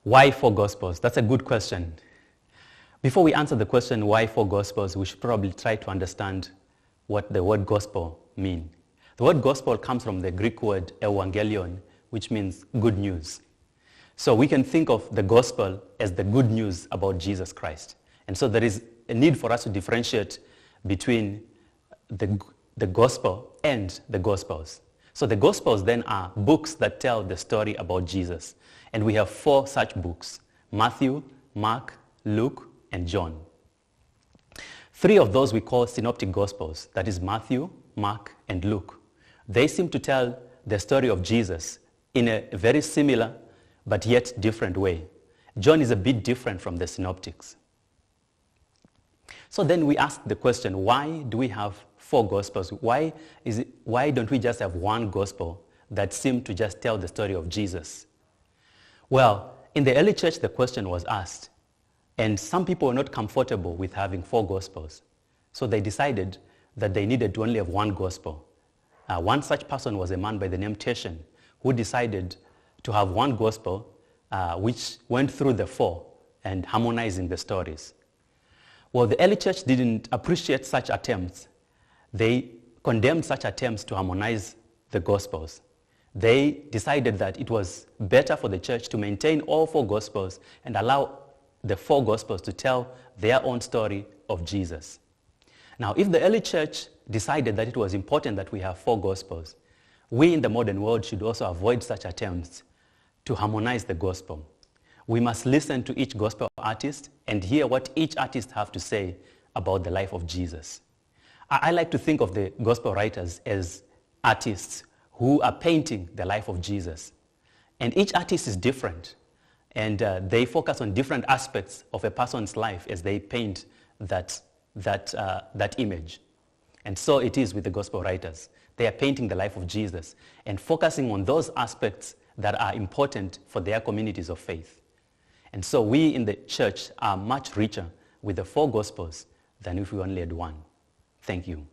Why four Gospels? That's a good question. Before we answer the question, why four Gospels, we should probably try to understand what the word gospel means. The word gospel comes from the Greek word evangelion, which means good news. So we can think of the gospel as the good news about Jesus Christ. And so there is a need for us to differentiate between the gospel and the gospels. So the gospels then are books that tell the story about Jesus. And we have four such books: Matthew, Mark, Luke, and John. Three of those we call synoptic gospels, that is Matthew, Mark, and Luke. They seem to tell the story of Jesus in a very similar but yet different way. John is a bit different from the synoptics. So then we ask the question, why do we have four gospels? Why don't we just have one gospel that seemed to just tell the story of Jesus? Well, in the early church, the question was asked, and some people were not comfortable with having four gospels. So they decided that they needed to only have one gospel. One such person was a man by the name Tertian, who decided to have one gospel which went through the four and harmonizing the stories. Well, the early church didn't appreciate such attempts. They condemned such attempts to harmonize the gospels. They decided that it was better for the church to maintain all four gospels and allow the four gospels to tell their own story of Jesus. Now, if the early church decided that it was important that we have four gospels, we in the modern world should also avoid such attempts to harmonize the gospel. We must listen to each gospel artist and hear what each artist have to say about the life of Jesus. I like to think of the gospel writers as artists who are painting the life of Jesus. And each artist is different. And they focus on different aspects of a person's life as they paint that image. And so it is with the gospel writers. They are painting the life of Jesus and focusing on those aspects that are important for their communities of faith. And so we in the church are much richer with the four gospels than if we only had one. Thank you.